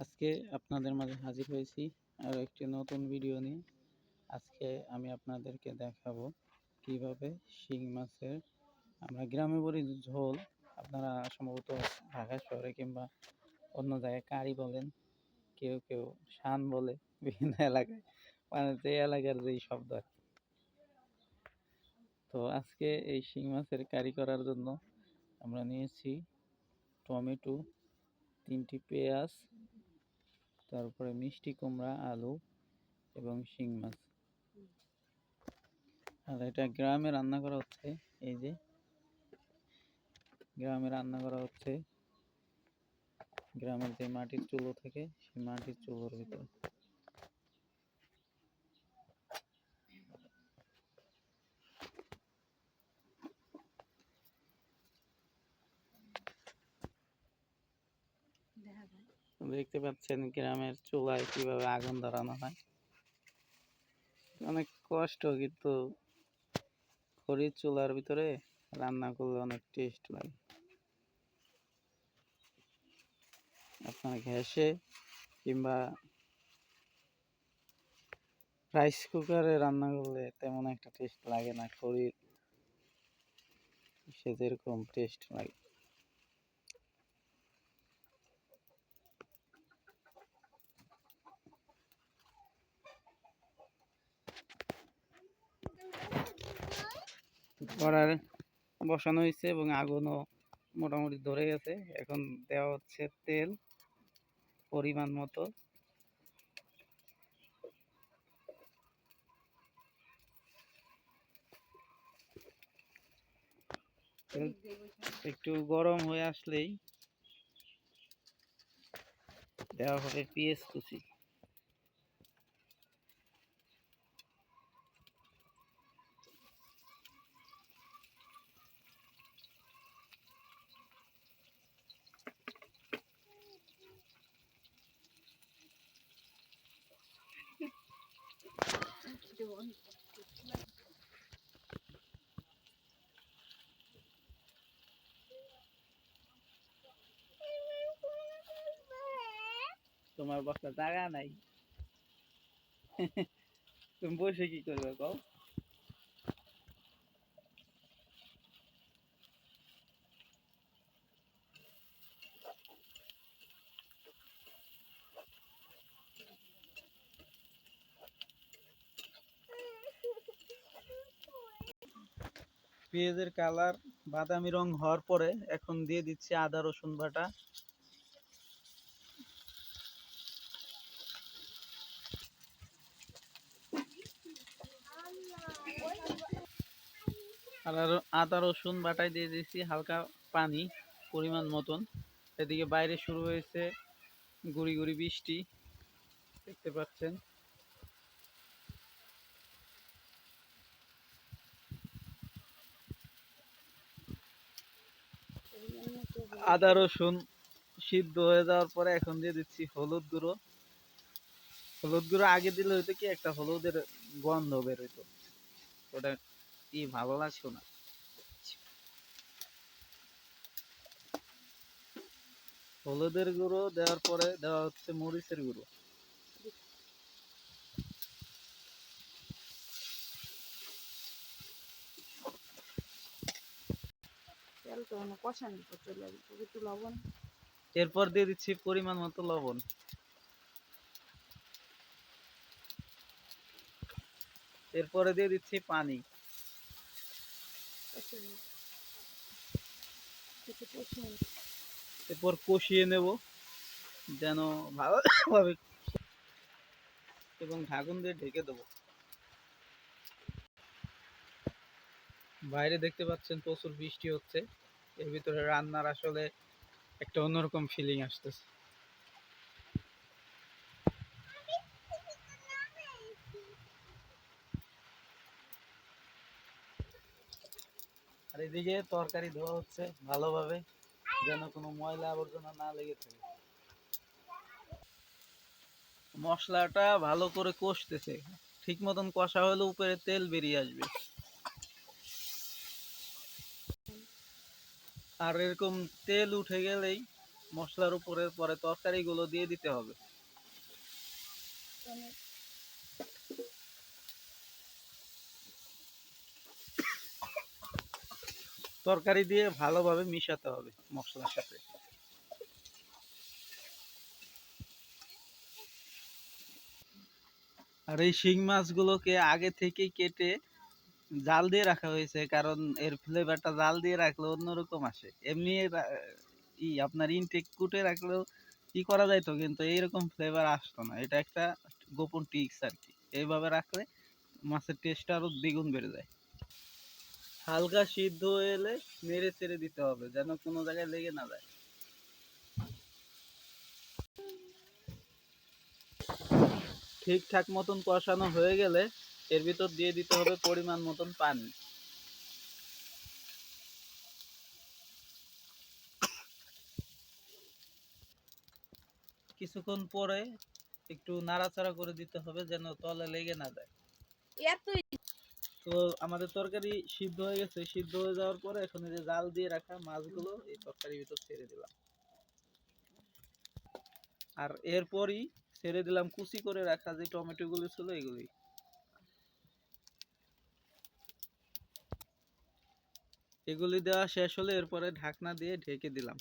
আজকে আপনাদের মাঝে হাজির হয়েছি আর একটি নতুন ভিডিও নিয়ে। আজকে আমি আপনাদেরকে দেখাবো কিভাবে শিং মাছের আমরা গ্রামে বলি ঝোল, আপনারা সম্ভবত ঢাকা শহরে কিংবা অন্য জায়গায় কারি বলেন, কেউ কেউ শান বলে বিভিন্ন এলাকায়, মানে যে এলাকার যেই শব্দ আর কি। তো আজকে এই শিং মাছের কারি করার জন্য আমরা নিয়েছি টমেটো, 3টি পেঁয়াজ, তারপরে মিষ্টি কুমড়া, আলু এবং শিং মাছ। আর এটা গ্রামে রান্না করা হচ্ছে, এই যে গ্রামে রান্না করা হচ্ছে গ্রামের যে মাটির চুলো থাকে সেই মাটির চুলোর ভিতরে। দেখতে পাচ্ছেন গ্রামের চুলায় কিভাবে আগুন ধরানো হয়। অনেক কষ্ট, কিন্তু খড়ির চুলার ভিতরে রান্না করলে অনেক টেস্ট লাগে। আপনার গ্যাসে কিংবা রাইস কুকারে রান্না করলে তেমন একটা টেস্ট লাগে না, খড়ির সে যেরকম টেস্ট লাগে। কড়াই বসানো হয়েছে এবং আগুনও মোটামুটি ধরে গেছে। এখন দেওয়া হচ্ছে তেল পরিমাণ মতো। একটু গরম হয়ে আসলেই দেওয়া হবে পেঁয়াজ কুচি। তোমার বসার জায়গা নাই, তুমি বসে কি করবে কও? পেঁয়াজের কালার বাদামি রং হওয়ার পরে এখন দিয়ে দিচ্ছি আদা রসুন বাটা। আদা রসুন বাটায় দিয়ে দিচ্ছি হালকা পানি পরিমাণ মতন। এদিকে বাইরে শুরু হয়েছে গুড়ি গুড়ি বৃষ্টি, দেখতে পাচ্ছেন। আদা রসুন সিদ্ধ হয়ে যাওয়ার পরে এখন দিয়ে দিচ্ছি হলুদ গুঁড়ো। হলুদ গুঁড়ো আগে দিলে হয়তো কি একটা হলুদের গন্ধ বের হইতো, ওটা কি ভালো লাগতো না। হলুদের গুঁড়ো দেওয়ার পরে দেওয়া হচ্ছে মরিচের গুঁড়ো। এরপর দিয়ে দিচ্ছি পরিমাণ মতো লবণ। এরপরে দিয়ে দিচ্ছি পানি। এরপর কষিয়ে নেব যেন ভালোভাবে, এবং ঢাকন দিয়ে ঢেকে দেবো। বাইরে দেখতে পাচ্ছেন প্রচুর বৃষ্টি হচ্ছে, এর ভিতরে রান্নার আসলে একটা অন্যরকম ফিলিং আসতেছে। আর এদিকে তরকারি ধোয়া হচ্ছে ভালোভাবে, যেন কোনো ময়লা আবর্জনা না লেগে থাকে। মশলাটা ভালো করে কষতেছে, ঠিক মতন কষা হলে উপরে তেল বেরিয়ে আসবে। আর এরকম তেল উঠে গেলেই মশলার উপরে পরে তরকারিগুলো দিয়ে দিতে হবে। তরকারি দিয়ে ভালোভাবে মিশাতে হবে মশলার সাথে। আর এই শিং মাছগুলোকে আগে থেকেই কেটে জাল দিয়ে রাখা হয়েছে, কারণ এর ফ্লেভারটা জাল দিয়ে রাখলে অন্যরকম আসে। এমনি আপনার ইনটেক কুটে রাখলেও কি করা যাইতো, কিন্তু এইরকম ফ্লেভার আসতো না। এটা একটা গোপন টিক্স আর কি। এইভাবে রাখলে মাছের টেস্টটা আরো দ্বিগুণ বেড়ে যায়। হালকা সিদ্ধ হয়ে এলে নেড়ে চেড়ে দিতে হবে, যেন কোনো জায়গায় লেগে না যায়। ঠিকঠাক মতন কষানো হয়ে গেলে এর ভিতর দিয়ে দিতে হবে পরিমাণ মতন পানি। কিছুক্ষণ পরে একটু নাড়াচাড়া করে দিতে হবে, যেন তলে লেগে না যায়। তো আমাদের তরকারি সিদ্ধ হয়ে গেছে। সিদ্ধ হয়ে যাওয়ার পরে এখন এই যে জাল দিয়ে রাখা মাছগুলো এই তরকারির ভিতর ছেড়ে দিলাম। আর এরপরই ছেড়ে দিলাম কুচি করে রাখা যে টমেটো গুলো ছিল এগুলি। এগুলি দেওয়া শেষ হলে এরপরে ঢাকনা দিয়ে ঢেকে দিলাম।